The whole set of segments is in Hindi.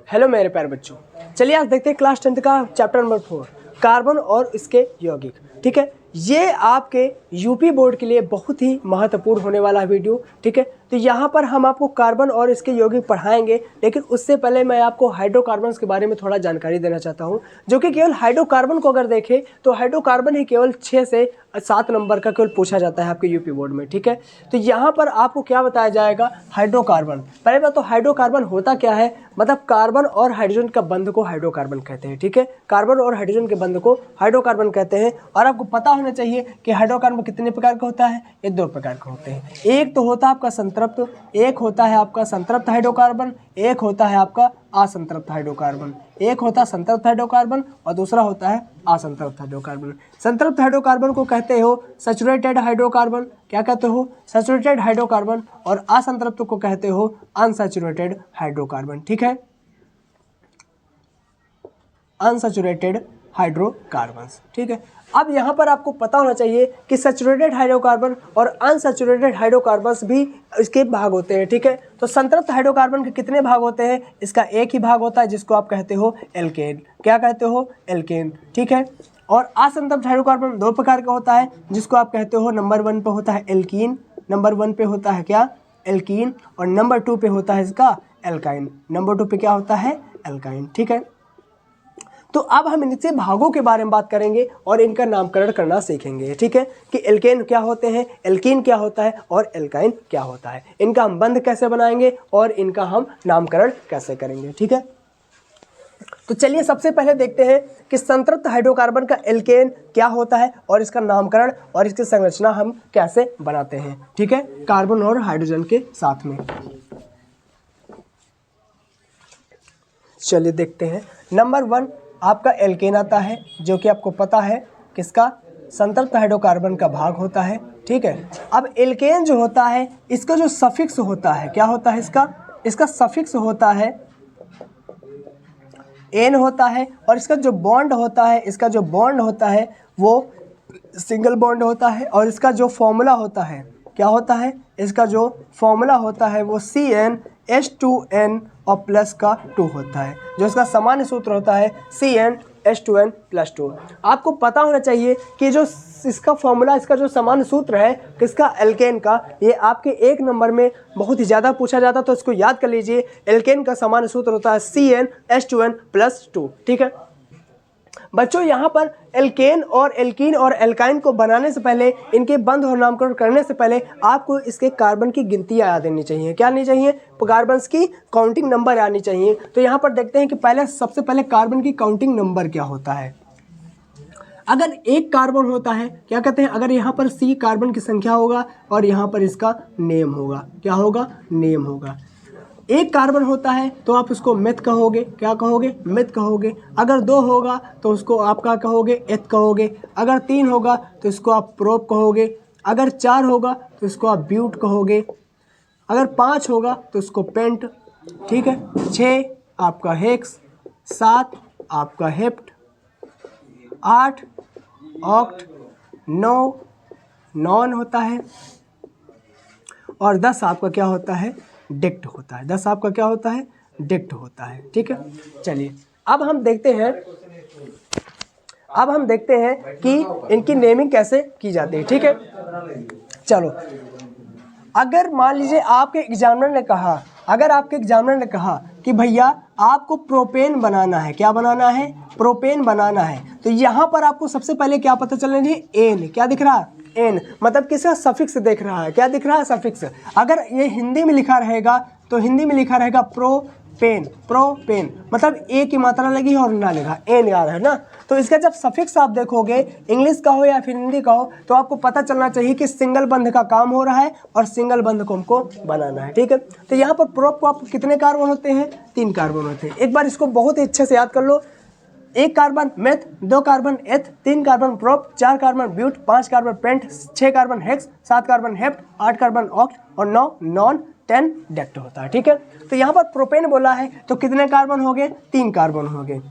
हेलो मेरे प्यारे बच्चों, चलिए आज देखते हैं क्लास 10th का चैप्टर नंबर 4 कार्बन और इसके यौगिक। ठीक है, ये आपके यूपी बोर्ड के लिए बहुत ही महत्वपूर्ण होने वाला वीडियो। ठीक है, तो यहाँ पर हम आपको कार्बन और इसके यौगिक पढ़ाएंगे, लेकिन उससे पहले मैं आपको हाइड्रोकार्बन्स के बारे में थोड़ा जानकारी देना चाहता हूँ, जो कि केवल हाइड्रोकार्बन को अगर देखें तो हाइड्रोकार्बन ही केवल 6 से 7 नंबर का केवल पूछा जाता है आपके यूपी बोर्ड में। ठीक है, तो यहाँ पर आपको क्या बताया जाएगा, हाइड्रोकार्बन। पहले बात तो हाइड्रोकार्बन होता क्या है, मतलब कार्बन और हाइड्रोजन का बंध को हाइड्रोकार्बन कहते हैं। ठीक है, कार्बन और हाइड्रोजन के बंध को हाइड्रोकार्बन कहते हैं। और आपको पता होना चाहिए कि हाइड्रोकार्बन कितने प्रकार का होता है, ये 2 प्रकार का होते हैं। एक तो होता है आपका संतृप्त, एक होता है आपका संतृप्त हाइड्रोकार्बन, एक होता है आपका असंतृप्त हाइड्रोकार्बन। एक होता है संतृप्त हाइड्रोकार्बन और दूसरा होता है असंतृप्त हाइड्रोकार्बन। संतृप्त हाइड्रोकार्बन को कहते हो सैचुरेटेड हाइड्रोकार्बन, क्या कहते हो, सैचुरेटेड हाइड्रोकार्बन। और असंतृप्त को कहते हो अनसैचुरेटेड हाइड्रोकार्बन। ठीक है, अनसैचुरेटेड हाइड्रोकार्बन्स। ठीक है, अब यहाँ पर आपको पता होना चाहिए कि सैचुरेटेड हाइड्रोकार्बन और अनसैचुरेटेड हाइड्रोकार्बन्स भी इसके भाग होते हैं। ठीक है, तो संतृप्त हाइड्रोकार्बन के कितने भाग होते हैं, इसका एक ही भाग होता है जिसको आप कहते हो एल्केन। क्या कहते हो, एल्केन। ठीक है, और असंतृप्त हाइड्रोकार्बन 2 प्रकार का होता है, जिसको आप कहते हो नंबर 1 पे होता है एल्कीन, नंबर 1 पे होता है क्या, एल्कीन, और नंबर 2 पे होता है इसका एल्काइन। नंबर 2 पे क्या होता है, एल्काइन। ठीक है, तो अब हम इनसे भागों के बारे में बात करेंगे और इनका नामकरण करना सीखेंगे। ठीक है, कि एल्केन क्या होते हैं, एल्कीन क्या होता है और एल्काइन क्या होता है, इनका हम बंध कैसे बनाएंगे और इनका हम नामकरण कैसे करेंगे। ठीक है, तो चलिए सबसे पहले देखते हैं कि संतृप्त हाइड्रोकार्बन का एल्केन क्या होता है और इसका नामकरण और इसकी संरचना हम कैसे बनाते हैं। ठीक है, कार्बन और हाइड्रोजन के साथ में। चलिए देखते हैं। नंबर 1 आपका एल्केन आता है, जो कि आपको पता है किसका, संतृप्त हाइड्रोकार्बन का भाग होता है। ठीक है, अब एल्केन जो होता है इसका जो सफिक्स होता है, क्या होता है इसका सफिक्स होता है एन होता है, और इसका जो बॉन्ड होता है वो सिंगल बॉन्ड होता है। और इसका जो फॉर्मूला होता है, क्या होता है, इसका जो फॉर्मूला होता है वो CnH2n और प्लस का 2 होता है, जो इसका सामान्य सूत्र होता है CnH2n+2। आपको पता होना चाहिए कि जो इसका फॉर्मूला, इसका जो सामान्य सूत्र है किसका, एल्केन का, ये आपके 1 नंबर में बहुत ही ज़्यादा पूछा जाता, तो इसको याद कर लीजिए। एल्केन का सामान्य सूत्र होता है CnH2n+2। ठीक है बच्चों, यहाँ पर एल्केन और एल्कीन और एल्काइन को बनाने से पहले, इनके बंध और नामकरण करने से पहले आपको इसके कार्बन की गिनती याद आनी चाहिए। क्या आनी चाहिए, कार्बन्स की काउंटिंग नंबर आनी चाहिए। तो यहाँ पर देखते हैं कि सबसे पहले कार्बन की काउंटिंग नंबर क्या होता है। अगर एक कार्बन होता है, क्या कहते हैं, अगर यहाँ पर C कार्बन की संख्या होगा और यहाँ पर इसका नेम होगा, क्या होगा, नेम होगा। एक कार्बन होता है तो आप उसको मेथ कहोगे, क्या कहोगे, मेथ कहोगे। अगर 2 होगा तो उसको आप क्या कहोगे, एथ कहोगे। अगर 3 होगा तो इसको आप प्रोप कहोगे। अगर 4 होगा तो इसको आप ब्यूट कहोगे। अगर 5 होगा तो उसको पेंट। ठीक है, 6 आपका हेक्स, 7 आपका हेप्ट, 8 ऑक्ट, 9 नॉन होता है, और 10 आपका क्या होता है, डेक्ट होता है। 10 आपका क्या होता है, डेक्ट होता है। ठीक है, चलिए अब हम देखते हैं कि इनकी नेमिंग कैसे की जाती है। ठीक है, चलो, अगर मान लीजिए आपके एग्जामिनर ने कहा कि भैया आपको प्रोपेन बनाना है, क्या बनाना है, प्रोपेन बनाना है, तो यहाँ पर आपको सबसे पहले क्या पता चलना चाहिए, एन। क्या दिख रहा है, एन, मतलब किसका सफिक्स दिख रहा है, क्या दिख रहा है, सफिक्स। अगर ये हिंदी में लिखा रहेगा तो हिंदी में लिखा रहेगा प्रोपेन, मतलब ए की मात्रा लगी है और ना लिखा, एन आ रहा है ना। तो इसका जब सफिक्स आप देखोगे, इंग्लिश का हो या फिर हिंदी का हो, तो आपको पता चलना चाहिए कि सिंगल बंध का काम हो रहा है और सिंगल बंध को हमको बनाना है। ठीक है, तो यहाँ पर प्रोप को आपको कितने कार्बन होते हैं, 3 कार्बन होते हैं। एक बार इसको बहुत ही अच्छे से याद कर लो। 1 carbon meth, 2 carbon eth, 3 carbon prop, 4 carbon but, 5 carbon pent, 6 carbon hex, 7 carbon hept, 8 carbon oct और 9 नॉन, 10 डेक्ट होता है। ठीक है, तो यहाँ पर प्रोपेन बोला है तो कितने कार्बन हो गए, 3 कार्बन हो गए।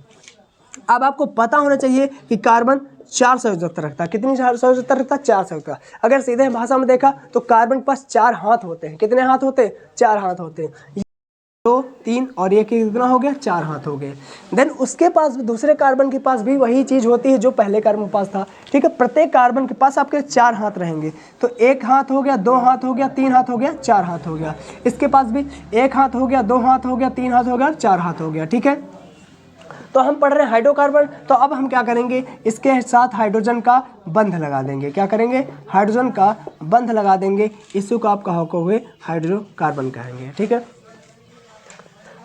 अब आपको पता होना चाहिए कि कार्बन 4 संयोजकता रखता है। कितनी संयोजकता रखता है, 4 संयोजकता। अगर सीधे भाषा में देखा तो कार्बन के पास 4 हाथ होते हैं। कितने हाथ होते हैं, 4 हाथ होते हैं। 2 3 और ये कितना हो गया, 4 हाथ हो गए। देन उसके पास दूसरे कार्बन के पास भी वही चीज़ होती है जो पहले कार्बन के पास था, ठीक है। प्रत्येक कार्बन के पास आपके 4 हाथ रहेंगे, तो 1 हाथ हो गया, 2 हाथ हो गया, 3 हाथ हो गया, 4 हाथ हो गया। इसके पास भी 1 हाथ हो गया, 2 हाथ हो गया, 3 हाथ हो गया, 4 हाथ हो गया, ठीक है। तो हम पढ़ रहे हैं हाइड्रोकार्बन, तो अब हम क्या करेंगे, इसके साथ हाइड्रोजन का बंध लगा देंगे। क्या करेंगे, हाइड्रोजन का बंध लगा देंगे। इसी को आप कहोगे हाइड्रोकार्बन कहेंगे, ठीक है।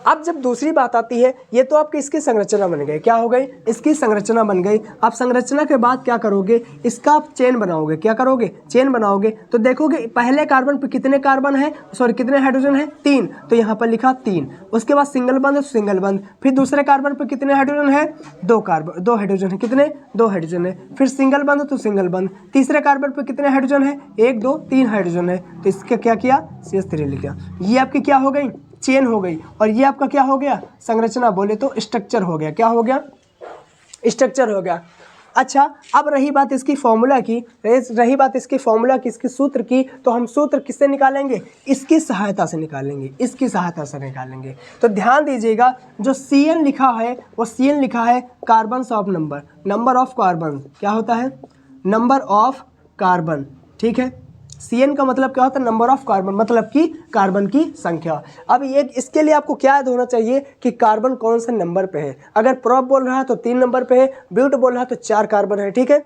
अब जब दूसरी बात आती है, ये तो आपकी इसकी संरचना बन गई, क्या हो गई, इसकी संरचना बन गई। अब संरचना के बाद क्या करोगे, इसका आप चेन बनाओगे। क्या करोगे, चेन बनाओगे। तो देखोगे पहले कार्बन पे कितने कार्बन है, सॉरी कितने हाइड्रोजन है, 3, तो यहाँ पर लिखा 3। उसके बाद सिंगल बंध है, सिंगल बंध। फिर दूसरे कार्बन पे कितने हाइड्रोजन है, 2 हाइड्रोजन है, कितने, 2 हाइड्रोजन है। फिर सिंगल बंध तो सिंगल बंध। तीसरे कार्बन पे कितने हाइड्रोजन है, 1 2 3 हाइड्रोजन है, तो इसका क्या किया, CH3 लिखा। ये आपकी क्या हो गई, चेन हो गई। और ये आपका क्या हो गया, संरचना बोले तो स्ट्रक्चर हो गया। क्या हो गया, स्ट्रक्चर हो गया। अच्छा, अब रही बात इसकी फॉर्मूला की, इसकी सूत्र की, तो हम सूत्र किससे निकालेंगे, इसकी सहायता से निकालेंगे, इसकी सहायता से निकालेंगे। तो ध्यान दीजिएगा, जो CN लिखा है वो CN लिखा है carbon of number of carbon. क्या होता है, नंबर ऑफ कार्बन, ठीक है। CN का मतलब क्या होता है, नंबर ऑफ कार्बन, मतलब कि कार्बन की संख्या। अब ये इसके लिए आपको क्या याद होना चाहिए कि कार्बन कौन से नंबर पे है। अगर प्रोप बोल रहा है तो 3 नंबर पे है, ब्यूट बोल रहा है तो 4 कार्बन है, ठीक है।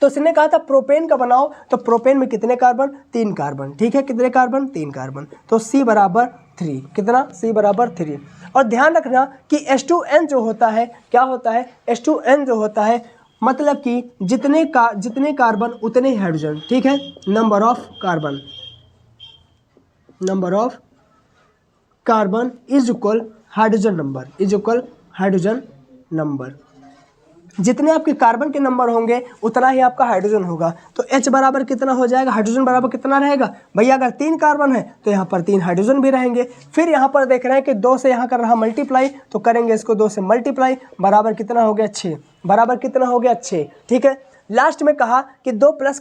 तो इसने कहा था प्रोपेन का बनाओ, तो प्रोपेन में कितने कार्बन, 3 कार्बन, ठीक है। कितने कार्बन, 3 कार्बन। तो C बराबर 3, कितना, C बराबर 3। और ध्यान रखना कि H2N जो होता है, क्या होता है, H2N जो होता है मतलब कि जितने कार्बन उतने हाइड्रोजन, ठीक है। Number of carbon is equal hydrogen number, जितने आपके कार्बन के नंबर होंगे उतना ही आपका हाइड्रोजन होगा। तो H बराबर कितना हो जाएगा, हाइड्रोजन बराबर कितना रहेगा भैया, अगर 3 कार्बन है तो यहाँ पर 3 हाइड्रोजन भी रहेंगे। फिर यहाँ पर देख रहे हैं कि 2 से यहाँ कर रहा मल्टीप्लाई, तो करेंगे इसको 2 से मल्टीप्लाई, बराबर कितना हो गया, 6, बराबर कितना हो गया, 6, ठीक है। लास्ट में कहा कि 2 प्लस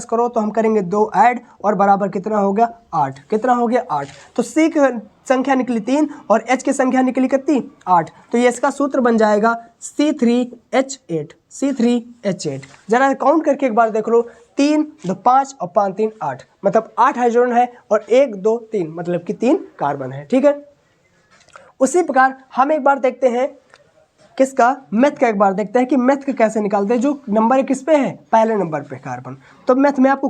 करो, तो हम करेंगे 2 ऐड, और बराबर कितना हो गया, 8, कितना हो गया, 8। तो C की संख्या निकली 3 और H की संख्या निकली कितनी, 8। तो ये इसका सूत्र बन जाएगा C3H8। जरा काउंट करके एक बार देख लो, 3 2 5 और 5 3 8, मतलब 8 हाइड्रोजन है, और 1 2 3 मतलब कि 3 कार्बन है, ठीक है। उसी प्रकार हम एक बार देखते हैं किसका, मैथ का एक बार देखते हैं कि मैथ का कैसे निकालते हैं। जो नंबर किस पे है, पहले नंबर पे कार्बन। तो मैथ में आपको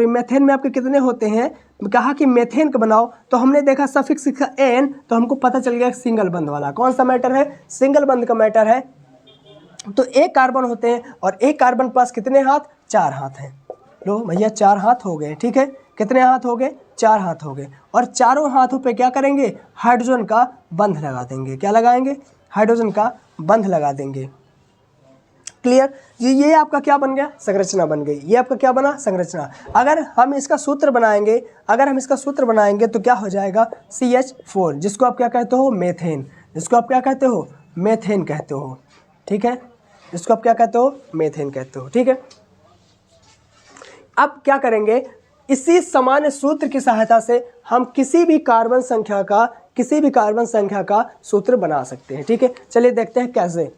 मेथेन में आपके कितने होते हैं, कहा कि मेथेन का बनाओ, तो हमने देखा सफिक्स लिखा एन, तो हमको पता चल गया सिंगल बंध वाला कौन सा मैटर है, सिंगल बंध का मैटर है। तो 1 कार्बन होते हैं, और 1 कार्बन के पास कितने हाथ, 4 हाथ हैं। लो भैया 4 हाथ हो गए, ठीक है। कितने हाथ हो गए, 4 हाथ हो गए। और चारों हाथों पे क्या करेंगे, हाइड्रोजन का बंध लगा देंगे। क्या लगाएंगे, हाइड्रोजन का बंध लगा देंगे। क्लियर, ये आपका क्या बन गया, संरचना बन गई। ये आपका क्या बना, संरचना। अगर हम इसका सूत्र बनाएंगे तो क्या हो जाएगा, CH4, जिसको आप क्या कहते हो, मेथेन, जिसको आप क्या कहते हो, मेथेन कहते हो, ठीक है। जिसको आप क्या कहते हो, मेथेन कहते हो, ठीक है। अब क्या करेंगे, इसी सामान्य सूत्र की सहायता से हम किसी भी कार्बन संख्या का सूत्र बना सकते हैं, ठीक है। चलिए देखते हैं कैसे।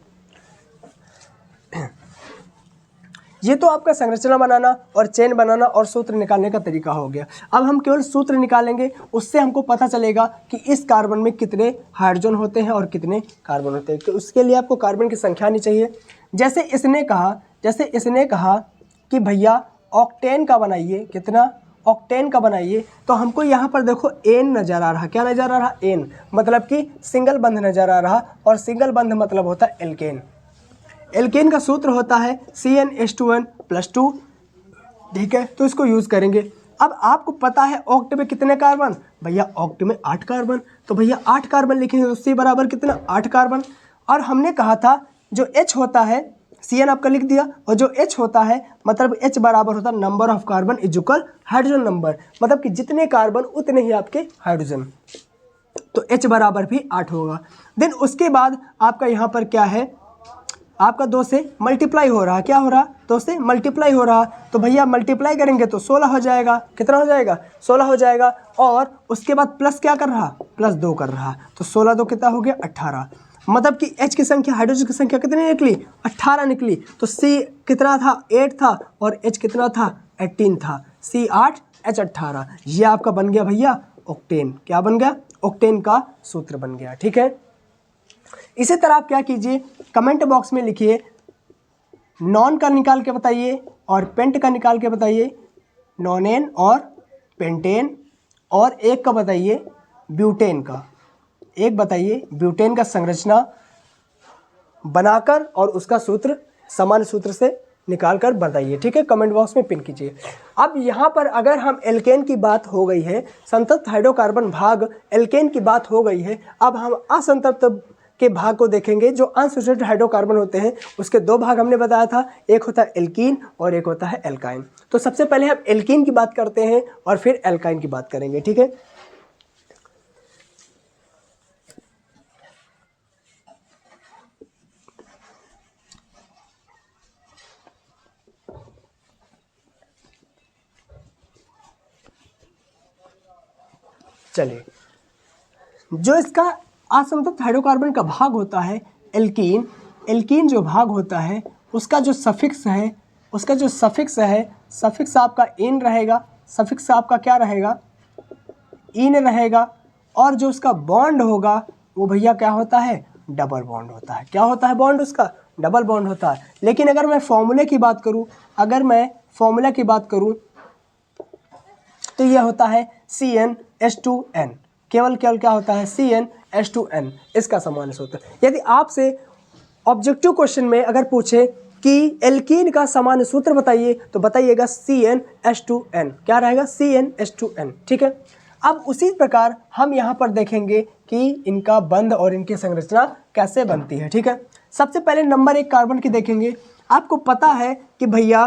ये तो आपका संरचना बनाना और चेन बनाना और सूत्र निकालने का तरीका हो गया। अब हम केवल सूत्र निकालेंगे, उससे हमको पता चलेगा कि इस कार्बन में कितने हाइड्रोजन होते हैं और कितने कार्बन होते हैं। तो उसके लिए आपको कार्बन की संख्या आनी चाहिए। जैसे इसने कहा कि भैया ऑक्टेन का बनाइए, कितना, ऑक्टेन का बनाइए, तो हमको यहाँ पर देखो एन नज़र आ रहा, क्या नज़र आ रहा, एन, मतलब कि सिंगल बंध नज़र आ रहा, और सिंगल बंध मतलब होता है एल्केन। एल्केन का सूत्र होता है CnH2n+2, ठीक है। तो इसको यूज़ करेंगे। अब आपको पता है ऑक्ट में कितने कार्बन, भैया ऑक्ट में 8 कार्बन, तो भैया 8 कार्बन लिखेंगे, तो C बराबर कितना, 8 कार्बन। और हमने कहा था जो H होता है, CN आपका लिख दिया, और जो H होता है मतलब H बराबर होता है number of carbon is equal hydrogen number, मतलब कि जितने कार्बन उतने ही आपके हाइड्रोजन। तो H बराबर भी 8 होगा। देन उसके बाद आपका यहाँ पर क्या है, आपका 2 से मल्टीप्लाई हो रहा, क्या हो रहा, 2 से मल्टीप्लाई हो रहा, तो भैया मल्टीप्लाई करेंगे तो 16 हो जाएगा। कितना हो जाएगा, 16 हो जाएगा। और उसके बाद प्लस क्या कर रहा, प्लस 2 कर रहा, तो 16 2 कितना हो गया, 18। मतलब कि H की संख्या, हाइड्रोजन की संख्या कितनी निकली, 18 निकली। तो C कितना था, 8 था, और H कितना था, 18 था। C 8 H 18, ये आपका बन गया भैया ऑक्टेन। क्या बन गया, ऑक्टेन का सूत्र बन गया। ठीक है, इसी तरह आप क्या कीजिए, कमेंट बॉक्स में लिखिए नॉन का निकाल के बताइए और पेंट का निकाल के बताइए, नॉनेन और पेंटेन, और एक का बताइए ब्यूटेन का। एक बताइए ब्यूटेन का संरचना बनाकर और उसका सूत्र समान सूत्र से निकाल कर बताइए। ठीक है, कमेंट बॉक्स में पिन कीजिए। अब यहाँ पर अगर हम एल्केन की बात हो गई है, संतृप्त हाइड्रोकार्बन भाग एल्केन की बात हो गई है, अब हम असंतृप्त के भाग को देखेंगे। जो अनसैचुरेटेड हाइड्रोकार्बन होते हैं उसके 2 भाग हमने बताया था, एक होता है एल्कीन और एक होता है एल्काइन। तो सबसे पहले हम एल्कीन की बात करते हैं और फिर एल्काइन की बात करेंगे। ठीक है, चलिए, जो इसका असंतृप्त हाइड्रोकार्बन का भाग होता है एल्कीन, एल्कीन जो भाग होता है उसका जो सफिक्स है, उसका जो सफिक्स है, सफिक्स आपका इन रहेगा, सफिक्स आपका क्या रहेगा, इन रहेगा। और जो उसका बॉन्ड होगा वो भैया क्या होता है, डबल बॉन्ड होता है। क्या होता है बॉन्ड उसका, डबल बॉन्ड होता है। लेकिन अगर मैं फॉर्मूले की बात करूं, अगर मैं फॉर्मूला की बात करूं तो यह होता है CnH2n। केवल केवल क्या होता है, CnH2n, इसका सामान्य सूत्र। यदि आपसे ऑब्जेक्टिव क्वेश्चन में अगर पूछे कि एल्कीन का सामान्य सूत्र बताइए तो बताइएगा CnH2n। क्या रहेगा, CnH2n। ठीक है, अब उसी प्रकार हम यहाँ पर देखेंगे कि इनका बंध और इनकी संरचना कैसे बनती है। ठीक है, सबसे पहले नंबर 1 कार्बन की देखेंगे। आपको पता है कि भैया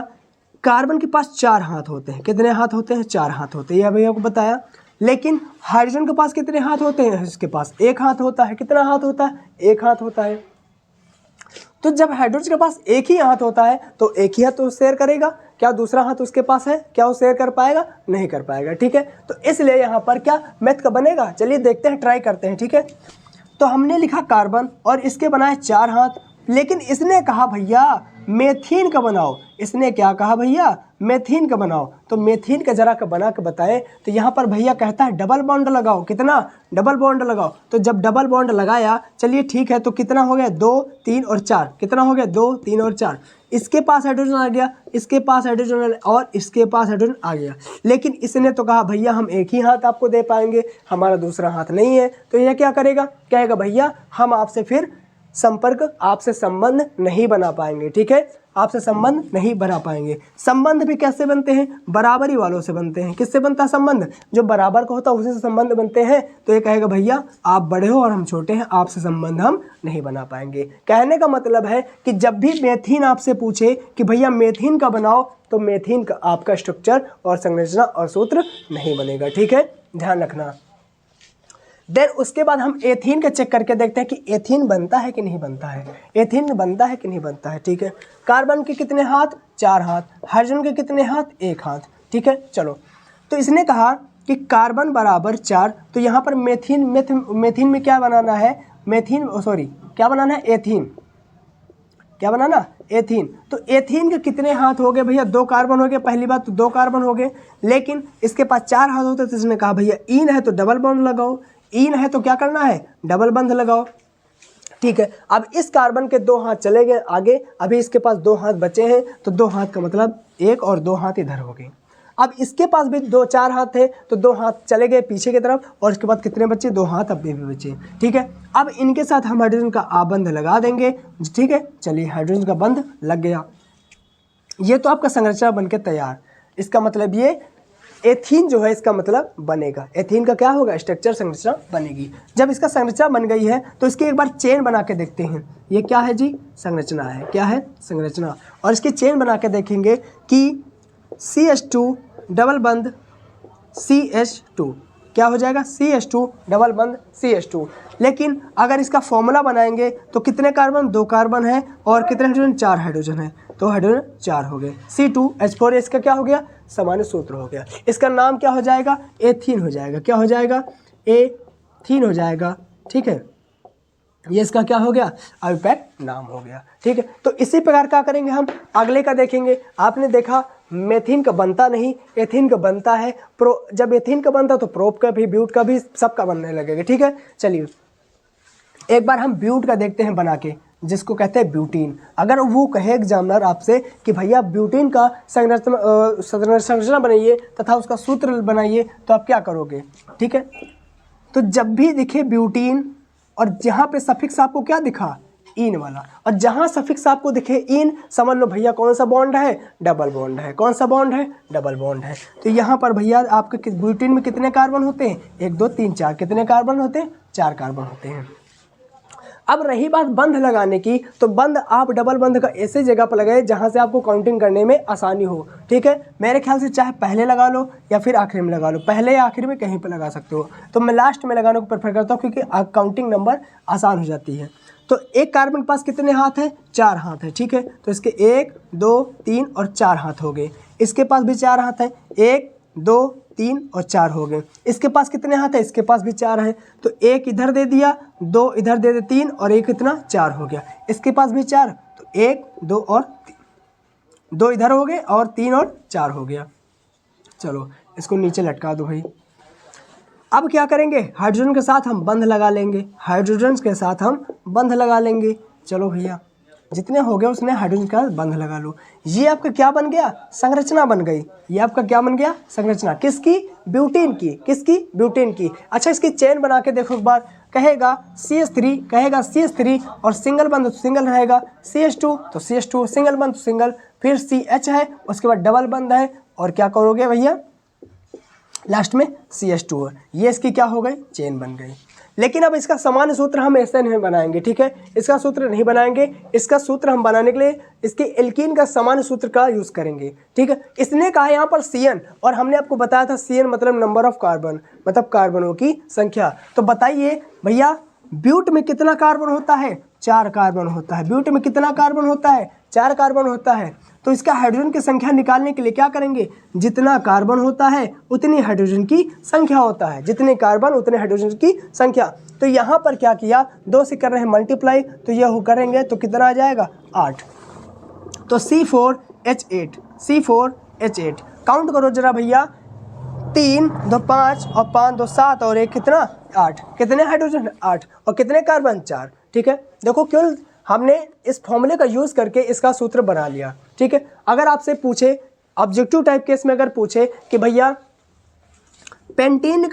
कार्बन के पास 4 हाथ होते हैं। कितने हाथ होते हैं, 4 हाथ होते हैं, यह भैया को बताया। लेकिन हाइड्रोजन के पास कितने हाथ होते हैं, इसके पास 1 हाथ होता है। कितना हाथ होता है, 1 हाथ होता है। तो जब हाइड्रोजन के पास 1 ही हाथ होता है तो 1 ही हाथ तो शेयर करेगा, क्या दूसरा हाथ उसके पास है, क्या वो शेयर कर पाएगा, नहीं कर पाएगा। ठीक है, तो इसलिए यहाँ पर क्या मैथ का बनेगा, चलिए देखते हैं, ट्राई करते हैं। ठीक है, तो हमने लिखा कार्बन और इसके बनाए 4 हाथ, लेकिन इसने कहा भैया मेथीन का बनाओ। इसने क्या कहा भैया, मेथीन का बनाओ। तो मेथीन का जरा का बना के बताए तो यहाँ पर भैया कहता है डबल बॉन्ड लगाओ। कितना, डबल बॉन्ड लगाओ। तो जब डबल बॉन्ड लगाया, चलिए ठीक है, तो कितना हो गया, 2 3 और 4। कितना हो गया, 2 3 और 4। इसके पास हाइड्रोजन आ गया, इसके पास हाइड्रोजन और इसके पास हाइड्रोजन आ गया। लेकिन इसने तो कहा भैया हम 1 ही हाथ आपको दे पाएंगे, हमारा दूसरा हाथ नहीं है। तो यह क्या करेगा, कहेगा भैया हम आपसे फिर संपर्क, आपसे संबंध नहीं बना पाएंगे। ठीक है, आपसे संबंध नहीं बना पाएंगे। संबंध भी कैसे बनते हैं, बराबरी वालों से बनते हैं। किससे बनता है संबंध, जो बराबर का होता है उसी से संबंध बनते हैं। तो ये कहेगा भैया आप बड़े हो और हम छोटे हैं, आपसे संबंध हम नहीं बना पाएंगे। कहने का मतलब है कि जब भी मेथीन आपसे पूछे कि भैया मेथीन का बनाओ, तो मेथीन का आपका स्ट्रक्चर और संरचना और सूत्र नहीं बनेगा। ठीक है, ध्यान रखना। देन उसके बाद हम एथीन का चेक करके देखते हैं कि एथीन बनता है कि नहीं बनता है, एथीन बनता है कि नहीं बनता है। ठीक है, कार्बन के कितने हाथ, 4 हाथ, हाइड्रोजन के कितने हाथ, 1 हाथ। ठीक है, चलो, तो इसने कहा कि कार्बन बराबर 4, तो यहाँ पर मेथीन में क्या बनाना है, क्या बनाना है, एथीन। क्या बनाना, एथीन। तो एथीन के कितने हाथ हो गए भैया, 2 कार्बन हो गए। पहली बात तो 2 कार्बन हो गए, लेकिन इसके पास 4 हाथ होते, तो इसने कहा भैया इन है तो डबल बॉन्ड लगाओ, इन है तो क्या करना है, डबल बंध लगाओ। ठीक है, अब इस कार्बन के 2 हाथ चले गए आगे, अभी इसके पास 2 हाथ बचे हैं, तो 2 हाथ का मतलब 1 और 2 हाथ इधर हो गए। अब इसके पास भी 4 हाथ थे, तो 2 हाथ चले गए पीछे की तरफ, और इसके बाद कितने बचे, 2 हाथ अब भी बचे। ठीक है, अब इनके साथ हम हाइड्रोजन का आबंध लगा देंगे। ठीक है, चलिए हाइड्रोजन का बंध लग गया। ये तो आपका संरचना बनके तैयार। इसका मतलब ये एथीन जो है इसका मतलब बनेगा, एथीन का क्या होगा, स्ट्रक्चर, संरचना बनेगी। जब इसका संरचना बन गई है तो इसकी एक बार चेन बना के देखते हैं। ये क्या है जी, संरचना है। क्या है, संरचना। और इसकी चेन बना के देखेंगे कि CH2 डबल बंध CH2, क्या हो जाएगा CH2 डबल बंद CH2। लेकिन अगर इसका फॉर्मूला बनाएंगे तो कितने कार्बन, 2 कार्बन है और कितने हाइड्रोजन, 4 हाइड्रोजन है, तो हाइड्रोजन 4 हो गए। C2H4 इसका क्या हो गया, सामान्य सूत्र हो गया। इसका नाम क्या हो जाएगा, एथीन हो जाएगा। क्या हो जाएगा, एथीन हो जाएगा। ठीक है, ये इसका क्या हो गया, अभिपेट नाम हो गया। ठीक है, तो इसी प्रकार क्या करेंगे हम, अगले का देखेंगे। आपने देखा मेथिन का बनता नहीं, एथिन का बनता है। जब एथिन का बनता तो प्रोप का भी, ब्यूट का भी, सबका बनने लगेगा। ठीक है, चलिए एक बार हम ब्यूट का देखते हैं बना के, जिसको कहते हैं ब्यूटीन। अगर वो कहे एग्जामिनर आपसे कि भैया ब्यूटीन का संरचना बनाइए तथा उसका सूत्र बनाइए, तो आप क्या करोगे। ठीक है, तो जब भी दिखे ब्यूटीन और जहाँ पे सफिक्स आपको क्या दिखा, इन वाला, और जहाँ सफिक्स आपको दिखे इन, समझ लो भैया कौन सा बॉन्ड है, डबल बॉन्ड है। कौन सा बॉन्ड है, डबल बॉन्ड है। तो यहाँ पर भैया आपके ब्यूटीन में कितने कार्बन होते हैं, 1 2 3 4। कितने कार्बन होते हैं, 4 कार्बन होते हैं। अब रही बात बंध लगाने की, तो बंध आप डबल बंध का ऐसे जगह पर लगाए जहाँ से आपको काउंटिंग करने में आसानी हो। ठीक है, मेरे ख्याल से चाहे पहले लगा लो या फिर आखिरी में लगा लो, पहले या आखिरी में कहीं पर लगा सकते हो। तो मैं लास्ट में लगाने को प्रेफर करता हूँ क्योंकि काउंटिंग नंबर आसान हो जाती है। तो एक कार्बन के पास कितने हाथ हैं, 4 हाथ है। ठीक है, तो इसके 1 2 3 और 4 हाथ हो गए। इसके पास भी 4 हाथ हैं, 1 2 3 और 4 हो गए। इसके पास कितने हाथ है, इसके पास भी 4 है। तो 1 इधर दे दिया, 2 इधर दे दे, 3 और 1 इतना 4 हो गया। इसके पास भी 4, तो 1 2 और 3, 2 इधर हो गए और 3 और 4 हो गया। चलो इसको नीचे लटका दो भाई। अब क्या करेंगे, हाइड्रोजन के साथ हम बंध लगा लेंगे, हाइड्रोजन के साथ हम बंध लगा लेंगे। चलो भैया जितने हो गए उसने हाइड्रोजन का बंध लगा लो। ये आपका क्या बन गया, संरचना बन गई। ये आपका क्या बन गया, संरचना। किसकी, ब्यूटीन की। किसकी, ब्यूटीन की। अच्छा इसकी चेन बना के देखो एक बार। कहेगा CH3, कहेगा CH3 और सिंगल बंध तो सिंगल रहेगा, CH2 तो CH2, सिंगल बंध तो सिंगल, फिर CH है, उसके बाद डबल बंध है, और क्या करोगे भैया, लास्ट में CH2 है। ये इसकी क्या हो गई, चेन बन गई। लेकिन अब इसका सामान्य सूत्र हम ऐसे नहीं बनाएंगे। ठीक है, इसका सूत्र नहीं बनाएंगे। इसका सूत्र हम बनाने के लिए इसके एल्कीन का सामान्य सूत्र का यूज़ करेंगे। ठीक है, इसने कहा यहाँ पर CN, और हमने आपको बताया था CN मतलब नंबर ऑफ कार्बन, मतलब कार्बनों की संख्या। तो बताइए भैया ब्यूट में कितना कार्बन होता है, 4 कार्बन होता है। ब्यूट में कितना कार्बन होता है, 4 कार्बन होता है। तो इसका हाइड्रोजन की संख्या निकालने के लिए क्या करेंगे, जितना कार्बन होता है उतनी हाइड्रोजन की संख्या होता है, जितने कार्बन उतने हाइड्रोजन की संख्या। तो यहाँ पर क्या किया, 2 से कर रहे हैं मल्टीप्लाई, तो यह हो करेंगे तो कितना आ जाएगा, 8। तो C4H8, C4H8 काउंट करो जरा भैया, 3 2 5 और 5 2 7 और 1 कितना, 8। कितने हाइड्रोजन, 8, और कितने कार्बन, 4। ठीक है, देखो केवल हमने इस फॉर्मूले का यूज़ करके इसका सूत्र बना लिया। ठीक है, अगर आपसे पूछे ऑब्जेक्टिव टाइप केस में, अगर पूछे कि भैया पेंटीन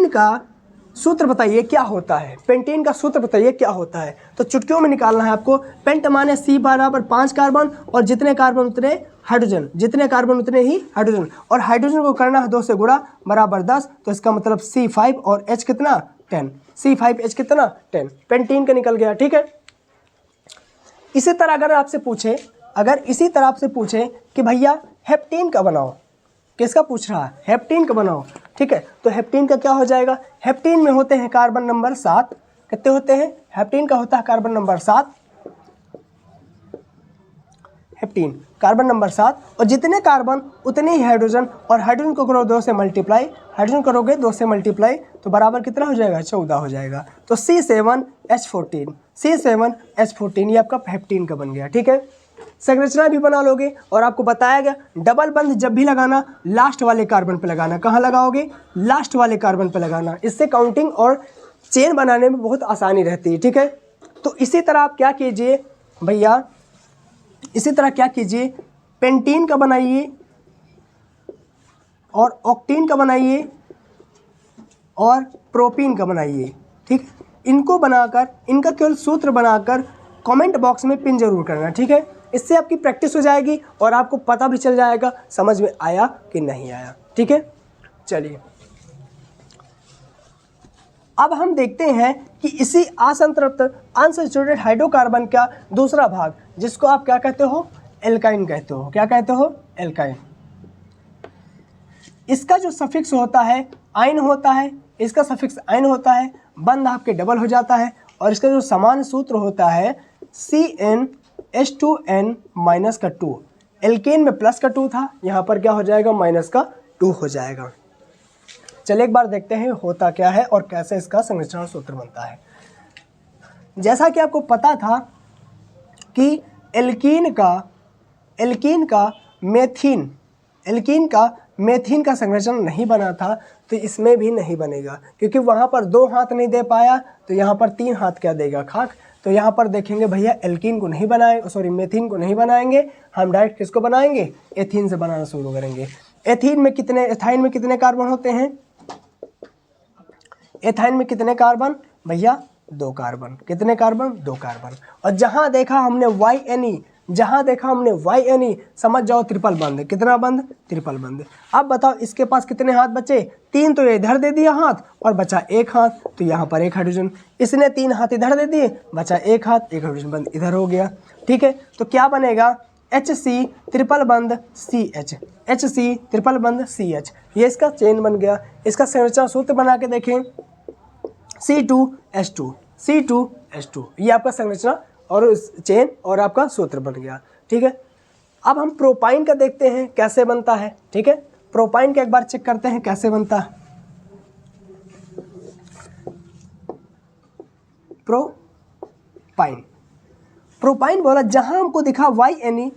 का सूत्र बताइए क्या होता है, पेंटीन का सूत्र बताइए क्या होता है, तो चुटकियों में निकालना है आपको। पेंट माने C बराबर 5 कार्बन और जितने कार्बन उतने हाइड्रोजन, जितने कार्बन उतने ही हाइड्रोजन, और हाइड्रोजन को करना है 2 से गुणा बराबर 10। तो इसका मतलब C5 और H कितना, 10। C5H कितना, 10। पेंटीन का निकल गया। ठीक है, इसी तरह अगर आपसे पूछे, इसी तरह आपसे पूछे कि भैया हेप्टीन का बनाओ, किसका पूछ रहा है, हेप्टीन का बनाओ। ठीक है, तो हेप्टीन का क्या हो जाएगा, हेप्टीन में होते हैं कार्बन नंबर 7। कितने होते हैं, हेप्टीन का होता है कार्बन नंबर 7, हेप्टीन कार्बन नंबर 7, और जितने कार्बन उतने ही हाइड्रोजन, और हाइड्रोजन को करो 2 से मल्टीप्लाई, हाइड्रोजन करोगे 2 से मल्टीप्लाई तो बराबर कितना हो जाएगा, 14 हो जाएगा। तो C7H14, C7H14 ये आपका हेप्टीन का बन गया। ठीक है, संरचना भी बना लोगे, और आपको बताया गया डबल बंध जब भी लगाना लास्ट वाले कार्बन पे लगाना। कहाँ लगाओगे, लास्ट वाले कार्बन पे लगाना। इससे काउंटिंग और चेन बनाने में बहुत आसानी रहती है। ठीक है, तो इसी तरह आप क्या कीजिए भैया, इसी तरह क्या कीजिए, पेंटीन का बनाइए और ऑक्टीन का बनाइए और प्रोपीन का बनाइए। ठीक, इनको बनाकर, इनका केवल सूत्र बनाकर कमेंट बॉक्स में पिन जरूर करना। ठीक है, इससे आपकी प्रैक्टिस हो जाएगी और आपको पता भी चल जाएगा समझ में आया कि नहीं आया। ठीक है, चलिए अब हम देखते हैं कि इसी असंतृप्त अनसैचुरेटेड हाइड्रोकार्बन का दूसरा भाग, जिसको आप क्या कहते हो, एल्काइन कहते हो। क्या कहते हो, एल्काइन। इसका जो सफिक्स होता है आइन होता है, इसका सफिक्स आइन होता है, बंध आपके डबल हो जाता है और इसका जो समान सूत्र होता है CnH2n माइनस का 2। एल्केन में प्लस का 2 था, यहाँ पर क्या हो जाएगा माइनस का 2 हो जाएगा। चलिए एक बार देखते हैं होता क्या है और कैसे इसका संरचना सूत्र बनता है। जैसा कि आपको पता था कि एल्कीन का मेथीन का संरचना नहीं बना था, तो इसमें भी नहीं बनेगा क्योंकि वहाँ पर 2 हाथ नहीं दे पाया, तो यहाँ पर 3 हाथ क्या देगा खाक। तो यहाँ पर देखेंगे भैया एल्कीन को नहीं मेथीन को नहीं बनाएंगे, हम डायरेक्ट किसको बनाएंगे, एथीन से बनाना शुरू करेंगे। एथाइन में कितने कार्बन होते हैं, एथाइन में कितने कार्बन भैया 2 कार्बन। कितने कार्बन 2 कार्बन। और जहां देखा हमने YNE समझ जाओ ट्रिपल बंद। कितना बंद, ट्रिपल बंद। अब बताओ इसके पास कितने हाथ बचे, 3 तो इधर दे दिया हाथ और बचा 1 हाथ, तो यहाँ पर 1 हाइड्रोजन। इसने 3 हाथ इधर दे दिए, बचा 1 हाथ, 1 हाइड्रोजन बंद इधर हो गया। ठीक है, तो क्या बनेगा HC ट्रिपल बंद CH, HC ट्रिपल बंद CH, ये इसका चेन बन गया। इसका संरचना सूत्र बना के देखें C2H2, ये आपका संरचना और चेन और आपका सूत्र बन गया। ठीक है, अब हम प्रोपाइन का देखते हैं कैसे बनता है। ठीक है, प्रोपाइन का एक बार चेक करते हैं कैसे बनता है। प्रोपाइन बोला जहां हमको दिखा YNE,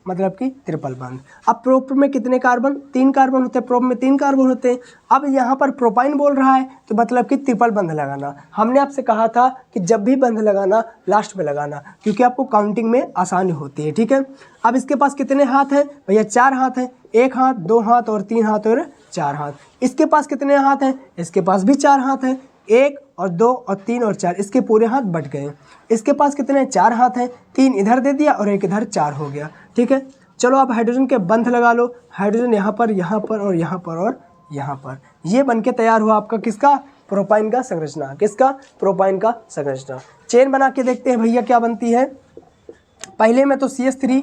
मतलब कि ट्रिपल बंद। अब प्रोप में कितने कार्बन, 3 कार्बन होते हैं, प्रोप में 3 कार्बन होते हैं। अब यहाँ पर प्रोपाइन बोल रहा है तो मतलब कि ट्रिपल बंद लगाना। हमने आपसे कहा था कि जब भी बंद लगाना लास्ट में लगाना, क्योंकि आपको काउंटिंग में आसानी होती है। ठीक है, अब इसके पास कितने हाथ हैं भैया, 4 हाथ हैं, 1 हाथ, 2 हाथ और 3 हाथ और 4 हाथ। इसके पास कितने हाथ हैं, इसके पास भी 4 हाथ हैं, 1 और 2 और 3 और 4, इसके पूरे हाथ बट गए। इसके पास कितने 4 हाथ हैं, 3 इधर दे दिया और 1 इधर, 4 हो गया। ठीक है, चलो आप हाइड्रोजन के बंध लगा लो। हाइड्रोजन यहाँ पर और यहाँ पर, ये बन के तैयार हुआ आपका किसका, प्रोपाइन का संरचना। किसका, प्रोपाइन का संरचना। चेन बना के देखते हैं भैया क्या बनती है। पहले में तो CH3,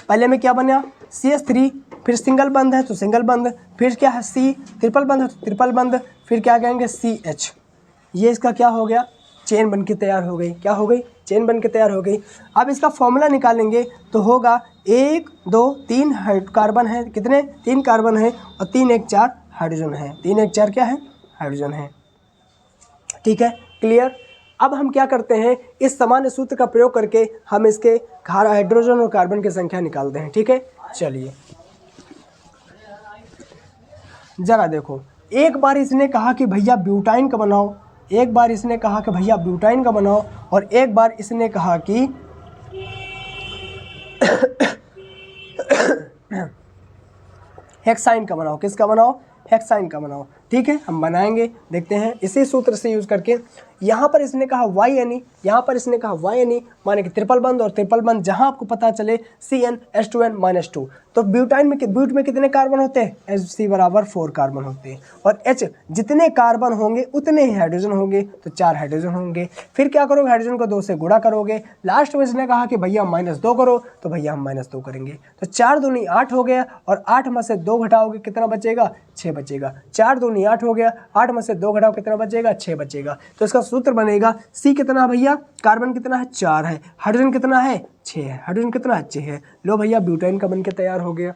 पहले में क्या बना CH3, फिर सिंगल बंद है तो सिंगल बंद, फिर क्या है C ट्रिपल बंद है तो ट्रिपल बंद, फिर क्या कहेंगे CH। ये इसका क्या हो गया, चेन बन के तैयार हो गई। क्या हो गई, चेन बन के तैयार हो गई। अब इसका फॉर्मूला निकालेंगे तो होगा 1 2 3 कार्बन है, कितने 3 कार्बन है और 3 1 4 हाइड्रोजन है। 3 1 4 क्या है, हाइड्रोजन है। ठीक है, क्लियर। अब हम क्या करते हैं, इस सामान्य सूत्र का प्रयोग करके हम इसके हाइड्रोजन और कार्बन की संख्या निकालते हैं। ठीक है, चलिए जरा देखो, एक बार इसने कहा कि भैया ब्यूटाइन का बनाओ, एक बार इसने कहा कि भैया ब्यूटाइन का बनाओ, और एक बार इसने कहा कि हेक्साइन का बनाओ। किसका बनाओ, हेक्साइन का बनाओ। ठीक है, हम बनाएंगे, देखते हैं इसी सूत्र से यूज करके। यहाँ पर इसने कहा YNE, यहाँ पर इसने कहा YNE माने कि ट्रिपल बंद, और ट्रिपल बंद जहाँ आपको पता चले CnH2n-2। तो ब्यूट में कितने कार्बन होते हैं, Hc बराबर 4 कार्बन होते हैं, और H जितने कार्बन होंगे उतने ही हाइड्रोजन होंगे, तो 4 हाइड्रोजन होंगे। फिर क्या करोगे, हाइड्रोजन को 2 से गुणा करोगे। लास्ट में इसने कहा कि भैया -2 करो, तो भैया हम -2 करेंगे। तो 4 दूनी 8 हो गया, और 8 में से 2 घटाओगे कितना बचेगा, 6 बचेगा। 4 दूनी 8 हो गया, 8 में से 2 घटाओ कितना बचेगा, 6 बचेगा। तो इसका सूत्र बनेगा C कितना भैया, कार्बन कितना है 4 है, हाइड्रोजन कितना है 6 है, हाइड्रोजन कितना है 6 है। लो भैया ब्यूटाइन का बन के तैयार हो गया।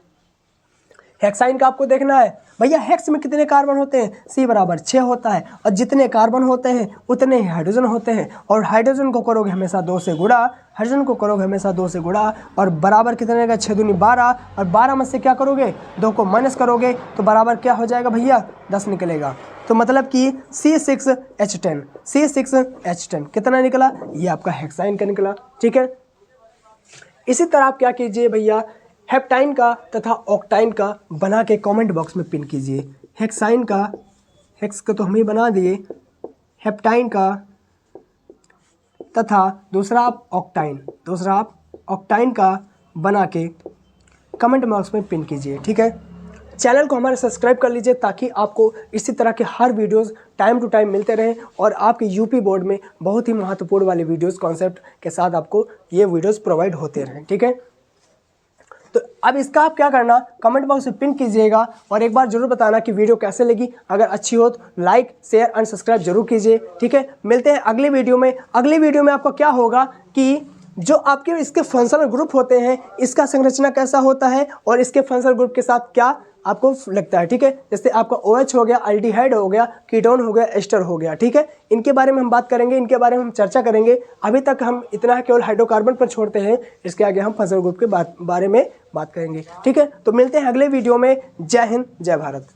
हेक्साइन का आपको देखना है भैया, हेक्स में कितने कार्बन होते हैं, C बराबर 6 होता है, और जितने कार्बन होते हैं उतने ही हाइड्रोजन होते हैं। और हाइड्रोजन को करोगे हमेशा 2 से गुणा, हाइड्रोजन को करोगे हमेशा 2 से गुणा, और बराबर कितने का 6 दूनी 12, और 12 में से क्या करोगे 2 को माइनस करोगे, तो बराबर क्या हो जाएगा भैया 10 निकलेगा। तो मतलब कि C6H10 कितना निकला, ये आपका हेक्साइन का निकला। ठीक है, इसी तरह आप क्या कीजिए भैया, हेप्टाइन का तथा ऑक्टाइन का बना के कमेंट बॉक्स में पिन कीजिए। हेक्साइन का, हेक्स का तो हम ही बना दिए, हेप्टाइन का तथा दूसरा आप ऑक्टाइन का बना के कमेंट बॉक्स में पिन कीजिए। ठीक है, चैनल को हमारे सब्सक्राइब कर लीजिए ताकि आपको इसी तरह के हर वीडियोस टाइम टू टाइम मिलते रहें, और आपके यूपी बोर्ड में बहुत ही महत्वपूर्ण वाले वीडियोस कॉन्सेप्ट के साथ आपको ये वीडियोस प्रोवाइड होते रहें। ठीक है, तो अब इसका आप क्या करना, कमेंट बॉक्स में पिन कीजिएगा और एक बार जरूर बताना कि वीडियो कैसे लगी। अगर अच्छी हो तो लाइक शेयर एंड सब्सक्राइब जरूर कीजिए। ठीक है, मिलते हैं अगली वीडियो में। अगली वीडियो में आपको क्या होगा कि जो आपके इसके फंक्शनल ग्रुप होते हैं, इसका संरचना कैसा होता है और इसके फंक्शनल ग्रुप के साथ क्या आपको लगता है। ठीक है, जैसे आपका OH हो गया, अल्डिहाइड हो गया, कीटोन हो गया, एस्टर हो गया। ठीक है, इनके बारे में हम बात करेंगे, इनके बारे में हम चर्चा करेंगे। अभी तक हम इतना केवल हाइड्रोकार्बन पर छोड़ते हैं, इसके आगे हम फंक्शनल ग्रुप के बारे में बात करेंगे। ठीक है, तो मिलते हैं अगले वीडियो में। जय हिंद, जय भारत।